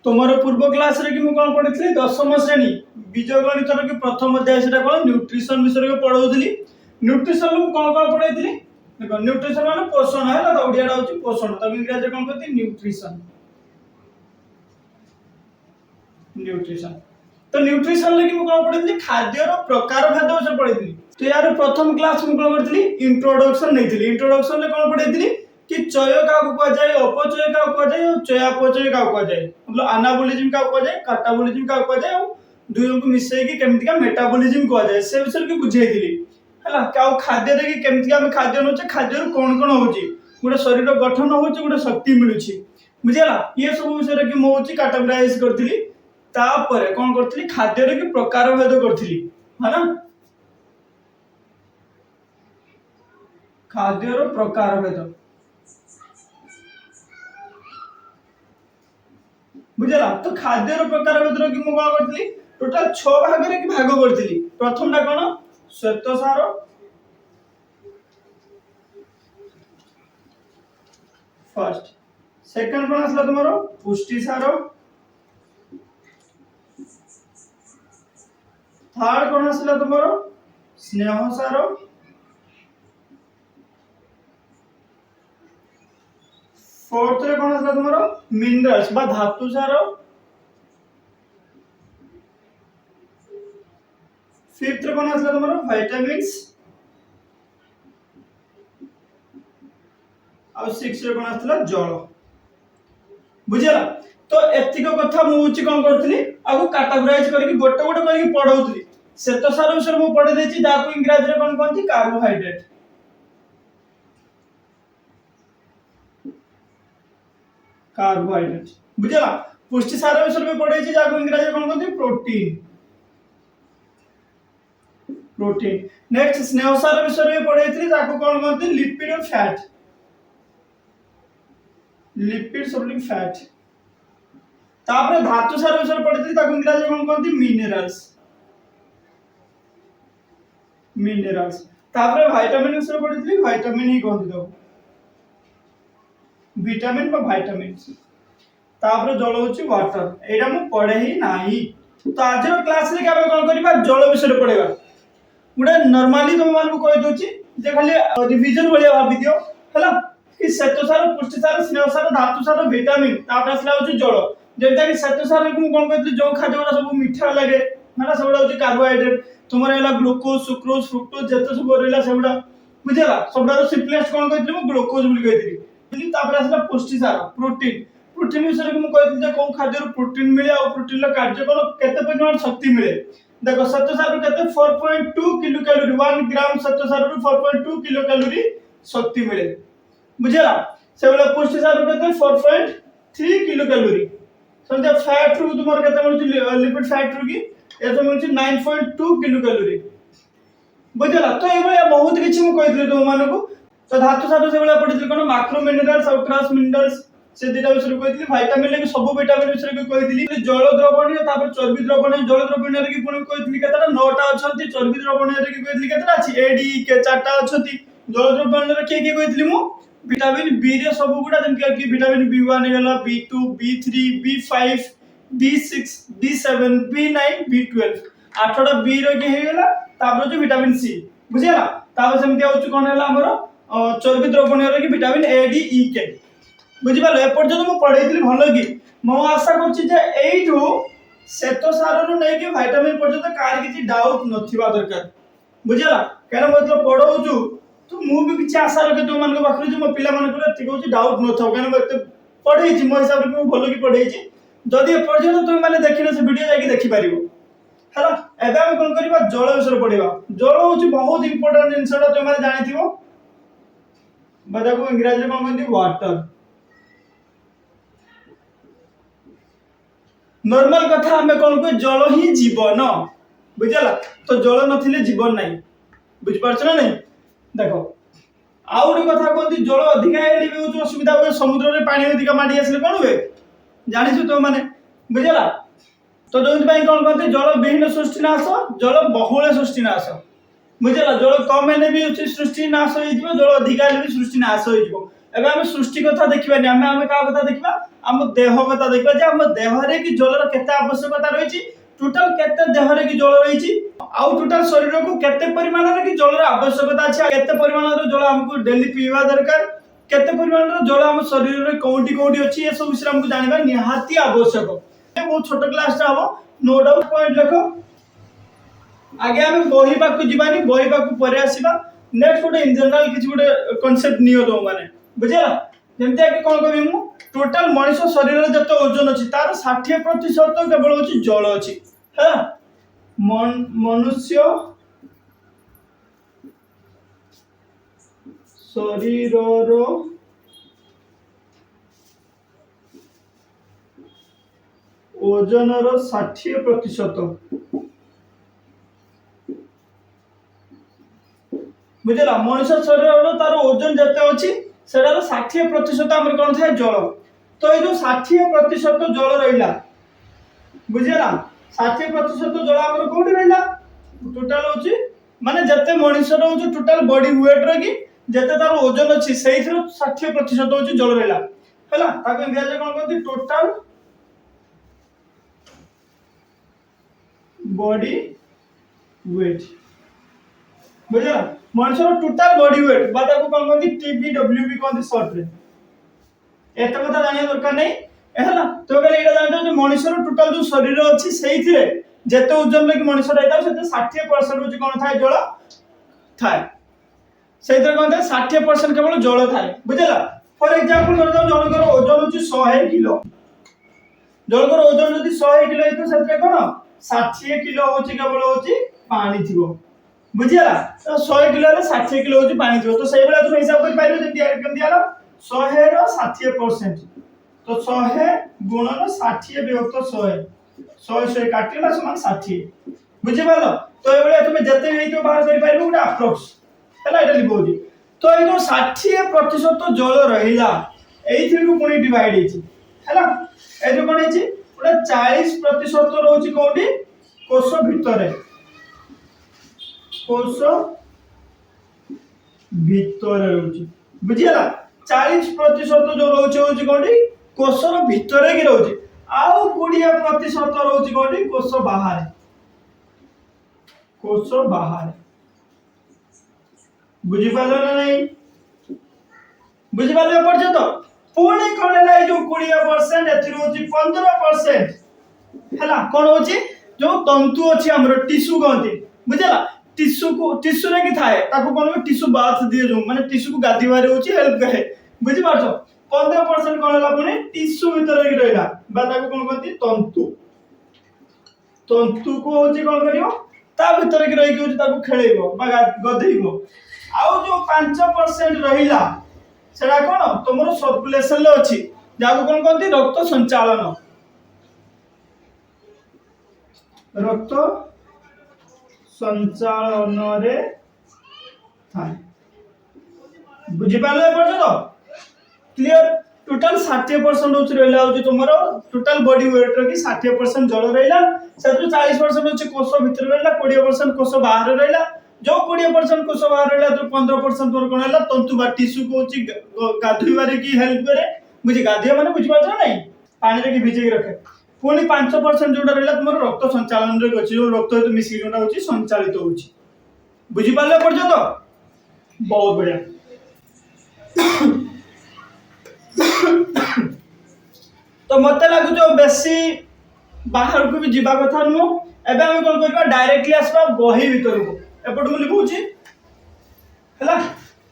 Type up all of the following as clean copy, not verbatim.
तुम्हार पूर्व क्लास रे कि मु कोन पढितली दशम श्रेणी बीजगणित रो कि प्रथम अध्याय सेटा कोन न्यूट्रिशन विषय में पढौतली। न्यूट्रिशन में कोन कोन पढैतली देखो न्यूट्रिशन माने पोषण है ना, तो ओडियाडा होची पोषण, तब इंग्लिश रे कोन कहती न्यूट्रिशन। न्यूट्रिशन तो न्यूट्रिशन लेकिन मु कोन पढितली खाद्य रो प्रकार भेद विषय पढितली। तो यार प्रथम क्लास मु कोन करतली इंट्रोडक्शन नैतली। इंट्रोडक्शन ले कोन पढैतली कि चय का को जाए, अपचय का को जाए और चयापचय का को जाए, मतलब अनाबोलिज्म का को जाए, काटाबोलिज्म का को जाए और दुयो को मिसई कि केमति का मेटाबोलिज्म को जाए से विषय के बुझाई दिली हला। का खाद्य रे कि केमति का हम खाद्य नोचे, खाद्य रो कोन कोन होची, गोटे शरीर गठन होची, गोटे शक्ति मिलुची बुझियला। ये सब विषय रे कि मो होची कैटेगराइज करथिली। तापर कोन करथिली खाद्य रे कि प्रकार भेद करथिली है ना, खाद्य रो प्रकार भेद बुझला। तो खाद्य रो प्रकार भेद कि मु कोन करथिली टोटल 6 भाग रे कि भाग करथिली। प्रथम टा कोन श्वेतसार, फर्स्ट सेकंड कोन आसला तुमरो पुष्टि सार, थर्ड कोन आसला तुमरो स्नेह सार, फोर्थ रे कोन आसला तुमरो मिनरल्स बा धातु सार, फिफ्थ रे कोन आसला तुमरो विटामिन्स और सिक्स रे कोन आसला जल बुझला। तो एतिको कथा मु उची कोन करथली आगु कैटेगराइज करके गोटे गोटे करके पढौतली। श्वेतसार विषय मु पढे देछि जाको इंग्लिश रे कोन कहंती कार्बोहाइड्रेट, कार्बोहाइड्रेट बुझला। पुष्टि सार विषय में पढे छी जाको इंग्लिश रे कोन कहंती प्रोटीन, प्रोटीन। नेक्स्ट स्नेह सार विषय में पढे छी जाको कोन कहंती लिपिड और फैट, लिपिड सॉल्यूबल फैट। तापर धातु सार विषय पढे छी ताको इंग्लिश रे कोन कहंती मिनरल्स, मिनरल्स। तापर विटामिन विषय पढे छी विटामिन ही कहंती दो विटामिन बा विटामिन। तापर जल होची वाटर, एडा मु पढे ही नाही। तो आज रो क्लास रे का कोन करबा जल विषय पढेबा। गुडे नॉर्मली तुम मान को कहि दोची जे खाली रिवीजन भलिया भाबी दियो हला कि श्वेतसार, पुष्टि सार, स्नेह सार, धातु सार, विटामिन। तापर असला होची जल, जेता कि श्वेतसार को कोन कहते जो खाद्य वाला सब मीठा लागे हला सबडा होची कार्बोहाइड्रेट। तुमरा एला ग्लूकोज, सुक्रोज, फ्रुक्टोज जेते सब रहला सबडा बुझला। सबडा सिंपलेस्ट कोन कहते मु ग्लूकोज बोली कहती। तापर असला पुष्टि सार, प्रोटीन। प्रोटीन विषय को मु कहती जे कोन खाद्य रो प्रोटीन मिले और प्रोटीन ला कार्य कोन केते परिमाण शक्ति मिले। देखो श्वेतसार रो केते 4.2 किलो कैलोरी, 1 ग्राम श्वेतसार रो 4.2 किलो कैलोरी शक्ति मिले बुझला। से वाला पुष्टि सार रो केते 4.3 किलो कैलोरी। समझ फैट रो तुमर केते मिलुची लिपिड फैट रो की एतो मिलुची 9.2 किलो कैलोरी बुझला। तो ए भलिया बहुत किछि मु कहितले तुम मानको। तो धातु सार से वाला पढितले कोन मैक्रो मिनरल्स और ट्रेस मिनरल्स से दिटा विषय कहितली। विटामिन ले सब विटामिन विषय कहितली। जल द्रवणीय तापर चर्बी द्रवणीय, जल द्रवणीय रे की पुणी कहितली केतरा 9टा अछंती, चर्बी द्रवणीय रे की कहितली केतरा अछि एडी के 4टा अछंती। जल द्रवणीय रे के कहितली मु विटामिन बी रे सब गुडा जेम कि विटामिन B1 हेला, B2, B3, B5, B6, B7, B9, B12 8टा बी रे के हेला। तापर जो विटामिन सी बुझिया। तापर सेमति आउछ कोन हेला हमरो चर्बी द्रवणीय रे की विटामिन ए डी ई के बुझि पालो। ए पर्यंत मु पढैतली भलो कि मो आशा करछि जे एइठो श्वेतसार रो नै कि विटामिन पर्यंत कार किछि डाउट नथिबा दरकार बुझिला। केन मतलब पढौछु तो मु भी किछि आशा रखे तुम मान को बाखरे जे मो पिला मान को ठीक होछि डाउट नथौ। केन मते पढैछि मो हिसाब रे मु भलो कि पढैछि। जदि ए पर्यंत तुम माने देखिनो से वीडियो जाके देखि परिबो हला। एबे हम कोन करबा जल विषय पढिबा। जल होछि बहुत इंपोर्टेंट जिंसटा तुम माने जानिथिबो। बदा को इंग्लिश रे कोन कहंती वाटर। नॉर्मल कथा हमें कोन को जल ही जीवन बुझला। तो जल नथिले जीवन नाही बुझ पारछ ना नहीं। देखो आउडी कथा कोंती जल अधिका हेले भी होछ असुविधा होय। समुद्र रे पानी अधिका माडी आसले कोन होय जानिछु तो माने बुझला। तो जोंति पई कोन कहते जल विहीन सृष्टि नाश, जल बहुल सृष्टि नाश बुझला। जल कम हेले भी सृष्टि नाश होई दिबो, जल अधिका हेले भी सृष्टि नाश होई दिबो। एबे हम सृष्टि कथा देखिबानी हम का कथा देखिबा हम देह कथा देखिबा जे हम देह रे कि जल रो केते आवश्यकता रहिछि टोटल केते देह रे कि जल रहिछि आउ टोटल शरीर को केते परिमाण रे कि जल रो आवश्यकता अछि केते परिमाण रो जल हमको डेली पीवा दरकार केते परिमाण रो जल हम शरीर रे कोउंटी कोउंटी अछि ए सब विषय हमको जानिबा निहाती आवश्यक बहुत छोट क्लास ता हो नो डाउट पॉइंट लिखो आगे हम बही पाकु जीवानी बही पाकु परे आसीबा नेक्स्ट गोटे इन जनरल किछि गोटे कांसेप्ट नियो दो माने बुझिला जेमति आके कोन कहबी मु टोटल मनुष्य शरीर रे जते ओजन अछि तार 60% केवल अछि जल अछि है मनुष्य शरीर रो ओजन रो 60% बुझला मनुष्य शरीर तार ओजन जते अछि सेडार 60% हमर कोन थाए जल तो ए जो 60% जल रहिला बुझला 60% जल हमर कोठी रहिला टोटल होची माने जते मनुष्य रो जो टोटल बॉडी वेट रे कि जते तार ओजन अछि सेही थरो 60% होची जल रहिला हैला ताके इंग्लिश कोन कहती टोटल बॉडी वेट बुझला मनुष्य टोटल बॉडी वेट बात को कोन कहती टीबीडब्ल्यूबी कहती शॉर्ट रे एत कथा जानिया दरकार नै हैला तो कहले एटा जानतो जे मनुष्य टोटल जो शरीर अछि सेही थिरे जते ओजन लगी मनुष्य रहता सेते 60% होची कोन थाए जल थाए सेतर कोन थाए 60% केवल जल थाए बुझला फॉर एग्जांपल कर दो जनकर ओजन होची 100 किलो जनकर ओजन जदी 100 किलो है तो सेते कोन 60 किलो होची केवल होची पानी थिबो बुझिला तो 100 किलो रे 60 किलो होची पानी थिबो तो सेही बेला तुम हिसाब कर पाइलो जे केम दियाला 100 रो 60% तो 100 गुणन 60 विभक्त 100 काटिला समान 60 बुझि पालो तो ए बेला तुम जते भी तो बाहर कर पाइलो उडा अप्रोक्स हैला एटा लिखोजी तो ए जो 60% जल रहिला एथि को पुनी डिवाइड हेछि हैला ए जो कोन हेछि उडा 40% रहउछि कोठी कोष भितरे कोष भितरे रहउछि बुझिला 40% जो रहउछि होछि कोठी कोष रो भितरे कि रहउछि आउ 20% रहउछि कोठी कोष बाहर बुझि पालो ना नहीं बुझि पालो पर्यंत पुणी कोन लाई जो 20% एथि रहउछि 15% हैला कोन होछि जो तंतु अछि हमर टिश्यू कहंती बुझला टिश्यू रे कि थाए ताको कोन टिश्यू बाथ दिए जो माने टिश्यू को गादी बारे होछि हेल्प करे बुझि पाछो 15% कोन हला पुनी टिश्यू भीतर रे रहला बा ताको कोन कहंती तंतु को होछि कोन करियो ता भीतर के रहि के होछि ताको खेलेइबो बा गधेइबो आउ जो 5% रहिला सेडा कोन तमरो सर्कुलेशन ले अछि जाको कोन कहंती रक्त संचालन रे थाए बुझि पाले पर्यंत क्लियर टोटल 60% होछि रहला होछि तमरो टोटल बॉडी वेट रे कि 60% जल रहला सेतु 40% होछि कोष भीतर रहला 20% कोष बाहर रहला जो 20% कोष बाहर रहला तो 15% तोर कोन हला तंतु बा टिश्यू को होछि गाधुइबारे की हेल्प करे बुझि गाधिया माने बुझि पाछ नै पानी रे की भिजे के रखे पुनी 5% जोडा रहला तुमरो रक्त संचालन रे अछि जो रक्त तो मिसी जोडा होछि संचालित होछि बुझि पाले पर्यंत बहुत बढ़िया तो मते लागु जो बेसी बाहर को भी जीवा कथा नु एबे हम कोन करबा डायरेक्टली आसबा बही भीतर को एपट को लिखुची हैला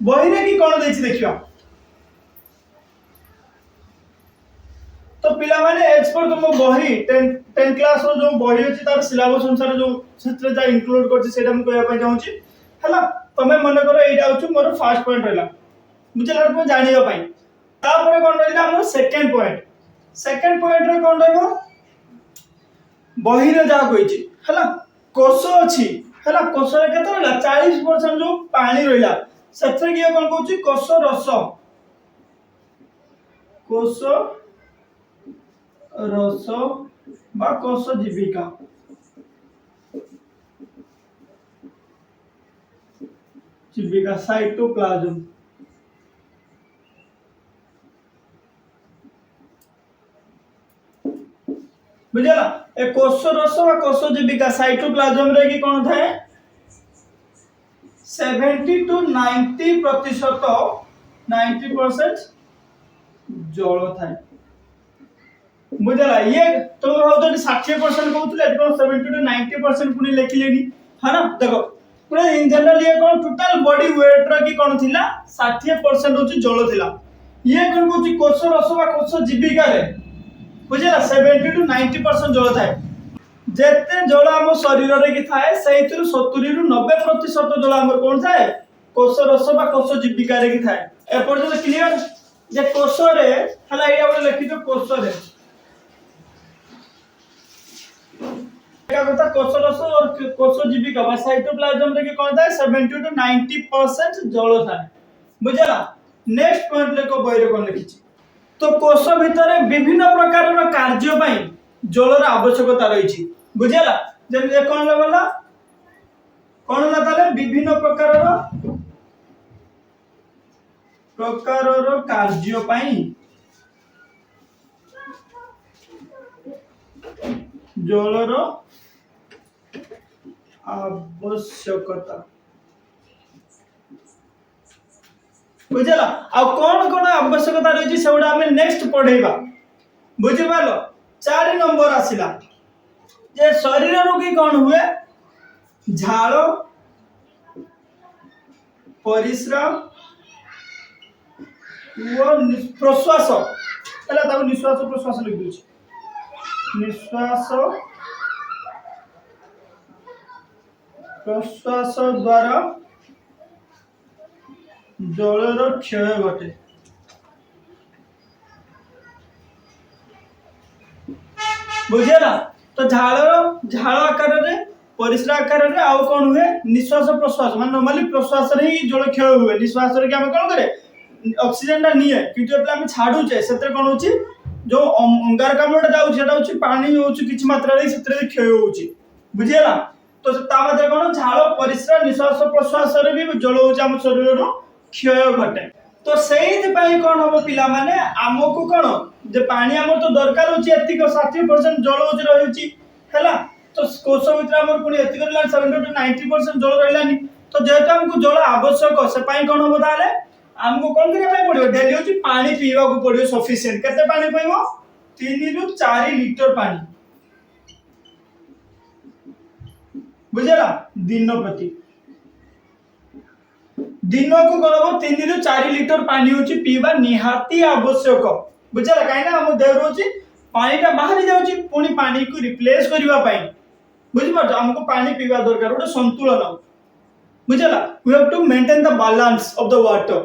बही रे की कोन देछि देखियो तो पिला माने एज पर तुम बही 10 क्लास रो जो बही अछि तार सिलेबस अनुसार जो क्षेत्र जा इंक्लूड करछि सेटा हम कहया पय जाउछि हैला तमे मन करो एटा होछि मोर फर्स्ट पॉइंट रहला बुझला तुम जानिबा पय तापर कोन रहला हमर सेकंड पॉइंट रे कोन रहबो बही रे जा कहिछि हैला कोष अछि हैला कोष रे केते रहला 40% जो पानी रहला सेथरे की कोन कहउछि कोष रस बा कोष जीविका साइटोप्लाज्म बुझला ए कोष रस व कोष जीविका साइटोप्लाज्म रे की कोन थाए 70 टू 90% 90% जल थाए बुझला ये तुम भाव 60% कहउतले एत 70 टू 90% पुनी लिखिलेनी है ना देखो पूरा इन जनरल ये कोन टोटल बॉडी वेट रो की कोन थिला 60% होची जल थिला ये कोन कहउची कोष रस व कोष जीविका रे बुझला 70 टू 90% जल थाए जेते जल हम शरीर रे की थाए सेहितु 70 रु 90% जल हमर कोन थाए कोष रस व कोष जीविका रे की थाए ए पर्यंत क्लियर जे कोष रे हला एया बोले लिखि दो कोष रे क्या कहता कोष रस और कोष जीविका व साइटोप्लाज्म रे की कोन थाए 70 टू 90% जल थाए बुझला नेक्स्ट पॉइंट लेको बहिरे कोन लिखिछि तो कोष भितर विभिन्न प्रकार कार्य पई जलर आवश्यकता रही बुझेला जे कोन बोला कोन ना ताले विभिन्न प्रकार कार्य पई जलर आवश्यकता बुझला आ कोन कोन आवश्यकता रही सेउडा हमें नेक्स्ट पढेबा बुझि पालो 4 नंबर आसिला जे शरीर रोगी कोन हुए झाड़ परिश्रा वो प्रश्वास एला ताको निश्वास प्रश्वास लिख दूची निश्वास प्रश्वास द्वारा जलर क्षय घटे बुझेला तो झाड़ आकार रे परिश्रा आकार रे आउ कोन हुए निश्वास प्रश्वास माने नॉर्मली प्रश्वास रे ही जल क्षय हुए निश्वास रे के हम कोन करे ऑक्सीजन ता निए किंतु एप्ला हम छाडू छे सेते कोन होची जो अंगारकाम्ल जाउ सेटा होची पानी होची किछ मात्रा रे सेते क्षय होची बुझेला तो ता मध्ये कोन झाड़ परिश्रा निश्वास प्रश्वास रे भी जल होची हम शरीर रो क्षय घटे तो सेहि पई कोन हो पिला माने हमकु कोन जे पानी हमर तो दरकार होची एतिक 60% जल होची रहिची हैला तो कोष भीतर हमर पुनी एतिक रहला 70 टू 90% जल रहलानी तो जेता हमकु जल आवश्यक से पई कोन हो ताले हमकु कोन करिया पई पड़ियो डेली होची पानी पीवा को पड़ियो सफिशिएंट केते पानी पईबो 3 रु 4 लीटर पानी बुझला दिन प्रति दिन को गणब 3 रु 4 लीटर पानी होची पीवा निहाती आवश्यक बुझला काई ना हम देह रोची पानीटा बाहरी जाउची पुनी पानी को रिप्लेस करिवा पई बुझि परछ हमको पानी पीवा दरकार ओटे संतुलन बुझला we have to maintain the balance of the water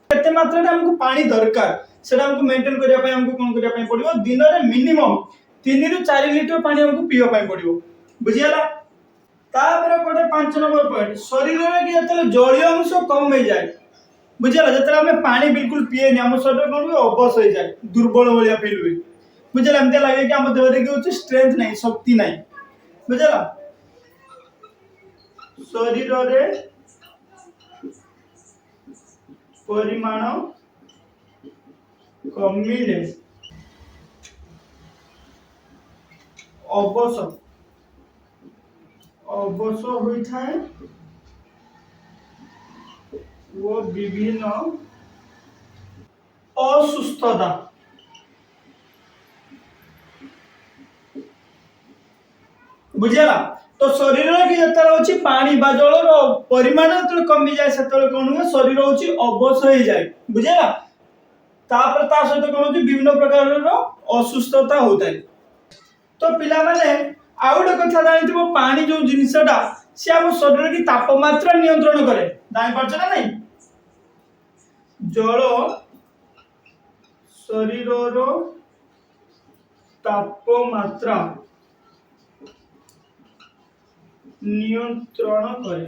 केते मात्रा हमको पानी दरकार सेटा हमको मेंटेन करिया पई हमको कोन करिया पई पड़िबो दिन रे मिनिमम 3 रु 4 लीटर पानी हमको पीवा पई पड़िबो बुझियला तापर कोटे 5 नंबर पॉइंट शरीर रे कि जतले जलीय अंश कम हो जाए बुझला जतले हमें पानी बिल्कुल पिए नहीं हम शरीर कोन हुए अबस हो जाए दुर्बल होलिया फील हुए बुझला हमते लागे कि हम देह रे कि होची स्ट्रेंथ नहीं शक्ति नहीं बुझला शरीर रे परिमाण कमिले अबस अबस होई थाए वो विभिन्न असुस्थता बुझला तो शरीर की जतले होची पानी बा जलर परिमाण जतले कमी जाए सेतले कोन हुए शरीर होची अबस हो जाए बुझला तापर ता सहित कोन होची विभिन्न प्रकार रो असुस्थता होता है तो पिला माने आउडे कथा जानिथिबो पानी जो जिनिसटा से हम शरीर की तापमात्रा नियंत्रण करे जानि परछ ना नहीं जल शरीर रो तापमात्रा नियंत्रण करे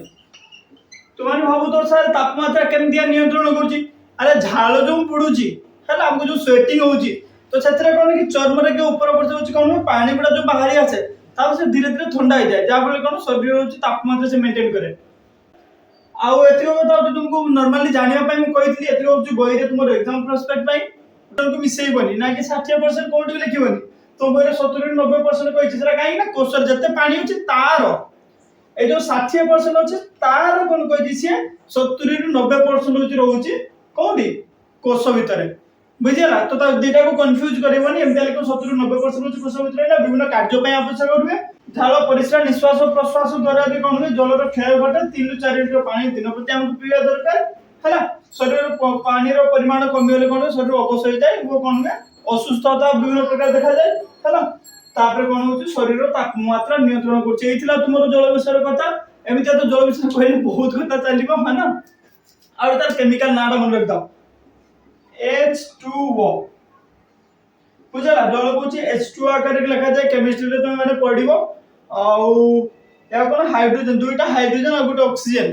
तुम भाव तो सर तापमात्रा केमतिया नियंत्रण करूची अरे झाल जो पड़ुची हैला हमको जो स्वेटिंग होची तो सेतरे कोन कि चर्म रे के ऊपर ऊपर होची कोन पानी गुडा जो बाहरी आसे ताप से धीरे धीरे ठंडा हो जाए जा फले कोन शरीर होची तापमात्रा से मेंटेन करे आउ एतिको कथा तुमको नॉर्मली जानिया पई म कहितली एतिको होची बही रे तुमर एग्जाम प्रोस्पेक्ट पई तुमको मिसई बनी ना कि 60% कोड लिखिबनी तुम बहिरे 70-90% कहिछि सेटा काहे ना कोशर जते पानी अछि तार ए जो 60% अछि तार कोन कहिछि से 70-90% अछि रहउछि कोठी कोश भितरे बुझिला तो दुटा को कंफ्यूज करबनी एमते लेको 70-90% अछि कोश भितरे ना विभिन्न कार्य पय आवश्यक हुए झाल परिश्रा निश्वास और प्रश्वास द्वारा भी कोन हुए जलर क्षय घटे 3-4 लीटर पानी दिन प्रति हमको पीवा दरकार हैला शरीर पानी रो परिमाण कमी होले कोन शरीर अवश हो जाय वो कोन में असुस्थता विभिन्न प्रकार देखा जाय हैला तापर कोन होची शरीर तापमात्रा नियंत्रण करछ एथिला तुमरो जल विषय कथा एमिति तो जल विषय कहले बहुत कथा चलिबो माना और तार केमिकल नाडा मन रख दाओ H2O बुझला जल कोची H2O आकार के लिखा जाय केमिस्ट्री रे तुम माने पढिबो आउ या कोन हाइड्रोजन दुईटा हाइड्रोजन और गुटे ऑक्सीजन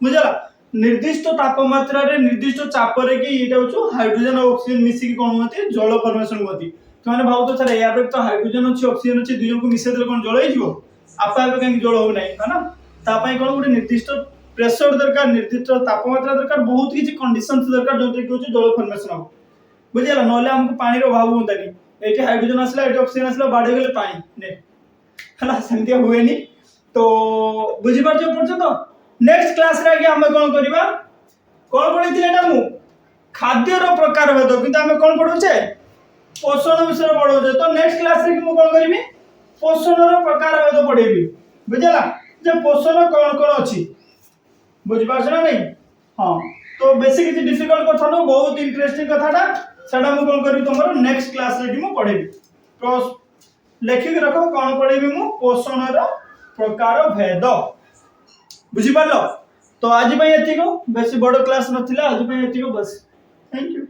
बुझला निर्दिष्ट तापमात्रा रे निर्दिष्ट चाप रे कि एटा होचो हाइड्रोजन और ऑक्सीजन मिसी कि कोन होती जल फॉर्मेशन होती तो माने भाव तो सर यार तो हाइड्रोजन अछि ऑक्सीजन अछि दुई को मिसे देले कोन जल होई जिवो आपा आपे कहीं जल हो नै है ना ता पई कोन गुटे निर्दिष्ट प्रेशर दरकार निर्दिष्ट तापमात्रा दरकार बहुत किछि कंडीशंस दरकार जोते कि होची जल फॉर्मेशन हो बुझिला नले हमको पानी रो अभाव होतानी एठी हाइड्रोजन आसला एठी ऑक्सीजन आसला बाडे गेले पानी ने हला सेमति हुएनी तो बुझि परछो पर्यंत नेक्स्ट क्लास रे आगे हम कोन करबा कोन पढिथिले एटा मु खाद्य रो प्रकार भेद किंतु हम कोन पढुछे पोषण विषय पढुछे तो नेक्स्ट क्लास रे मु कोन करबी पोषण रो प्रकार भेद पढेबी बुझला जे पोषण कोन कोन अछि बुझि पाछ ना नहीं हां तो बेसिक किछि डिफिकल्ट कथा न बहुत इंटरेस्टिंग कथाटा सेटा मु कोन करबी तमरो नेक्स्ट क्लास रे मु पढेबी तो लेखिक रखो कोन पढेबी मु पोषण रो प्रकार भेद बुझि पालो तो आज भाई एतिको बेसी बड़ क्लास नथिला आज भाई एतिको बस थैंक यू।